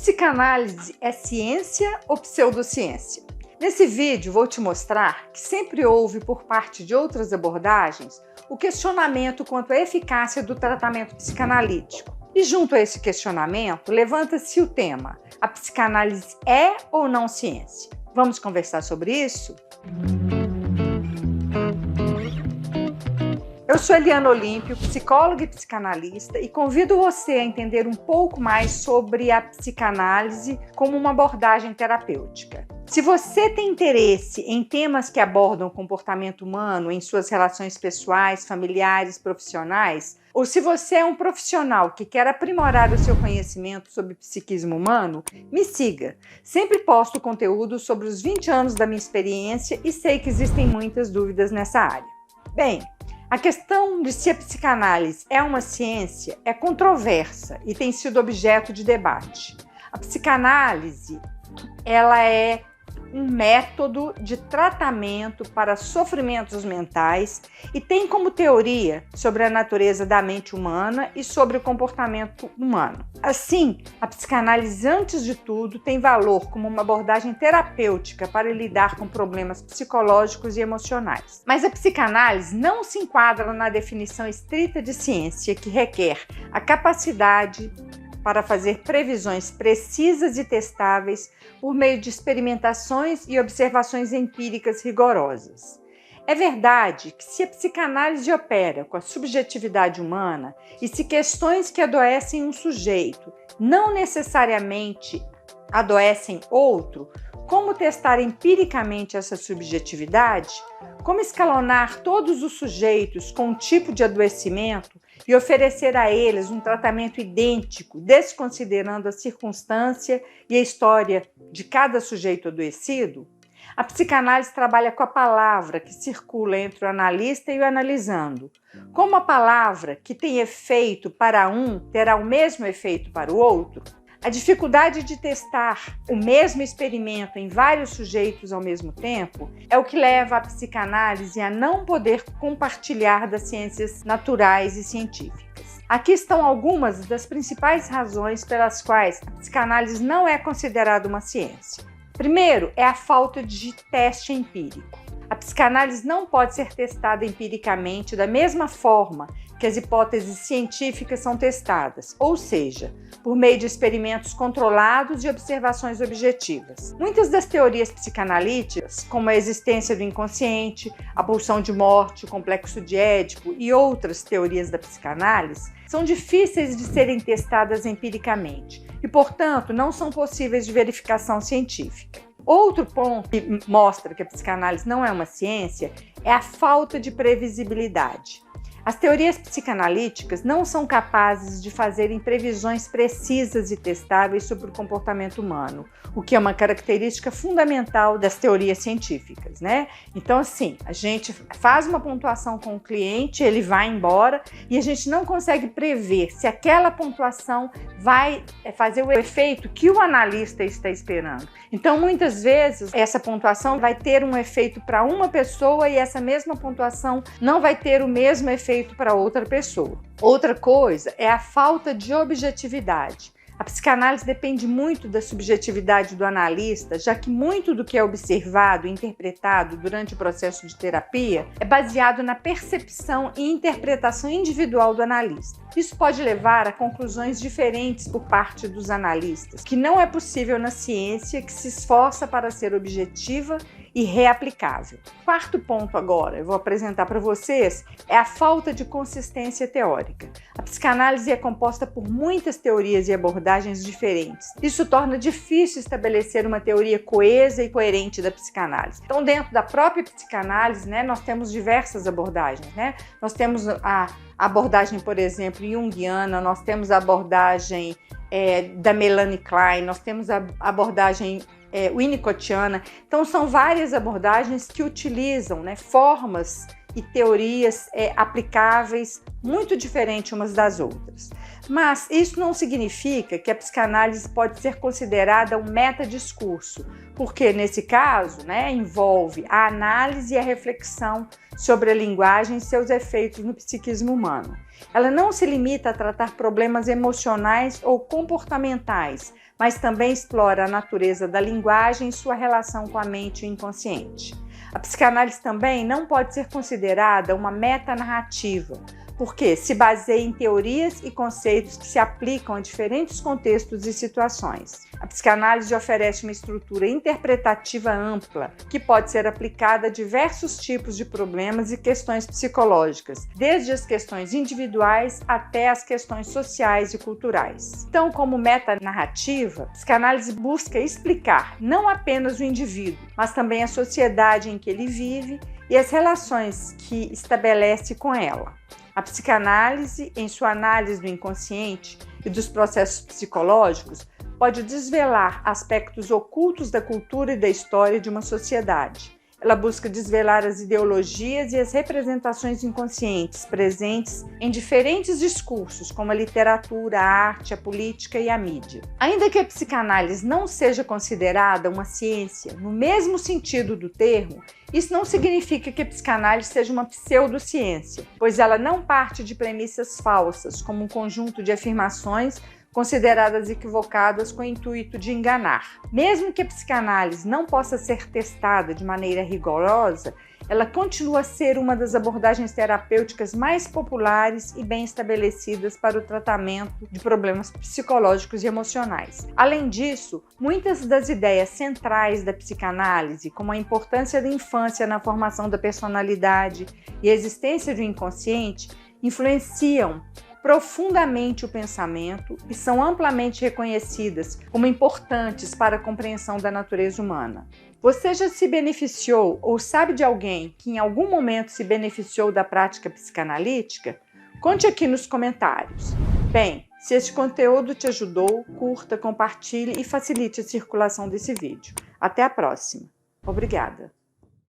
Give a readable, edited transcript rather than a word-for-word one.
Psicanálise é ciência ou pseudociência? Nesse vídeo vou te mostrar que sempre houve por parte de outras abordagens o questionamento quanto à eficácia do tratamento psicanalítico. E junto a esse questionamento levanta-se o tema: a psicanálise é ou não ciência? Vamos conversar sobre isso? Eu sou Eliana Olímpio, psicóloga e psicanalista, e convido você a entender um pouco mais sobre a psicanálise como uma abordagem terapêutica. Se você tem interesse em temas que abordam o comportamento humano em suas relações pessoais, familiares, profissionais, ou se você é um profissional que quer aprimorar o seu conhecimento sobre psiquismo humano, me siga. Sempre posto conteúdo sobre os 20 anos da minha experiência e sei que existem muitas dúvidas nessa área. Bem, a questão de se a psicanálise é uma ciência é controversa e tem sido objeto de debate. A psicanálise, ela é um método de tratamento para sofrimentos mentais e tem como teoria sobre a natureza da mente humana e sobre o comportamento humano. Assim, a psicanálise, antes de tudo, tem valor como uma abordagem terapêutica para lidar com problemas psicológicos e emocionais. Mas a psicanálise não se enquadra na definição estrita de ciência, que requer a capacidade para fazer previsões precisas e testáveis por meio de experimentações e observações empíricas rigorosas. É verdade que se a psicanálise opera com a subjetividade humana e se questões que adoecem um sujeito não necessariamente adoecem outro, como testar empiricamente essa subjetividade? Como escalonar todos os sujeitos com um tipo de adoecimento e oferecer a eles um tratamento idêntico, desconsiderando a circunstância e a história de cada sujeito adoecido? A psicanálise trabalha com a palavra que circula entre o analista e o analisando. Como a palavra que tem efeito para um terá o mesmo efeito para o outro, a dificuldade de testar o mesmo experimento em vários sujeitos ao mesmo tempo é o que leva a psicanálise a não poder compartilhar das ciências naturais e científicas. Aqui estão algumas das principais razões pelas quais a psicanálise não é considerada uma ciência. Primeiro, é a falta de teste empírico. A psicanálise não pode ser testada empiricamente da mesma forma que as hipóteses científicas são testadas, ou seja, por meio de experimentos controlados e observações objetivas. Muitas das teorias psicanalíticas, como a existência do inconsciente, a pulsão de morte, o complexo de Édipo e outras teorias da psicanálise, são difíceis de serem testadas empiricamente e, portanto, não são possíveis de verificação científica. Outro ponto que mostra que a psicanálise não é uma ciência é a falta de previsibilidade. As teorias psicanalíticas não são capazes de fazerem previsões precisas e testáveis sobre o comportamento humano, o que é uma característica fundamental das teorias científicas, né? Então, assim, a gente faz uma pontuação com o cliente, ele vai embora e a gente não consegue prever se aquela pontuação vai fazer o efeito que o analista está esperando. Então, muitas vezes, essa pontuação vai ter um efeito para uma pessoa e essa mesma pontuação não vai ter o mesmo efeito para outra pessoa. Outra coisa é a falta de objetividade. A psicanálise depende muito da subjetividade do analista, já que muito do que é observado e interpretado durante o processo de terapia é baseado na percepção e interpretação individual do analista. Isso pode levar a conclusões diferentes por parte dos analistas, que não é possível na ciência, que se esforça para ser objetiva e reaplicável. Quarto ponto agora, eu vou apresentar para vocês, é a falta de consistência teórica. A psicanálise é composta por muitas teorias e abordagens diferentes. Isso torna difícil estabelecer uma teoria coesa e coerente da psicanálise. Então, dentro da própria psicanálise, né, nós temos diversas abordagens, né? Nós temos a abordagem, por exemplo, junguiana, nós temos a abordagem da Melanie Klein, nós temos a abordagem winnicottiana. Então, são várias abordagens que utilizam, né, formas e teorias aplicáveis muito diferentes umas das outras. Mas isso não significa que a psicanálise pode ser considerada um metadiscurso, porque nesse caso, né, envolve a análise e a reflexão sobre a linguagem e seus efeitos no psiquismo humano. Ela não se limita a tratar problemas emocionais ou comportamentais, mas também explora a natureza da linguagem e sua relação com a mente e o inconsciente. A psicanálise também não pode ser considerada uma metanarrativa, porque se baseia em teorias e conceitos que se aplicam a diferentes contextos e situações. A psicanálise oferece uma estrutura interpretativa ampla, que pode ser aplicada a diversos tipos de problemas e questões psicológicas, desde as questões individuais até as questões sociais e culturais. Então, como metanarrativa, a psicanálise busca explicar não apenas o indivíduo, mas também a sociedade em que ele vive e as relações que estabelece com ela. A psicanálise, em sua análise do inconsciente e dos processos psicológicos, pode desvelar aspectos ocultos da cultura e da história de uma sociedade. Ela busca desvelar as ideologias e as representações inconscientes presentes em diferentes discursos, como a literatura, a arte, a política e a mídia. Ainda que a psicanálise não seja considerada uma ciência no mesmo sentido do termo, isso não significa que a psicanálise seja uma pseudociência, pois ela não parte de premissas falsas, como um conjunto de afirmações consideradas equivocadas com o intuito de enganar. Mesmo que a psicanálise não possa ser testada de maneira rigorosa, ela continua a ser uma das abordagens terapêuticas mais populares e bem estabelecidas para o tratamento de problemas psicológicos e emocionais. Além disso, muitas das ideias centrais da psicanálise, como a importância da infância na formação da personalidade e a existência do inconsciente, influenciam profundamente o pensamento e são amplamente reconhecidas como importantes para a compreensão da natureza humana. Você já se beneficiou ou sabe de alguém que em algum momento se beneficiou da prática psicanalítica? Conte aqui nos comentários. Bem, se este conteúdo te ajudou, curta, compartilhe e facilite a circulação desse vídeo. Até a próxima. Obrigada!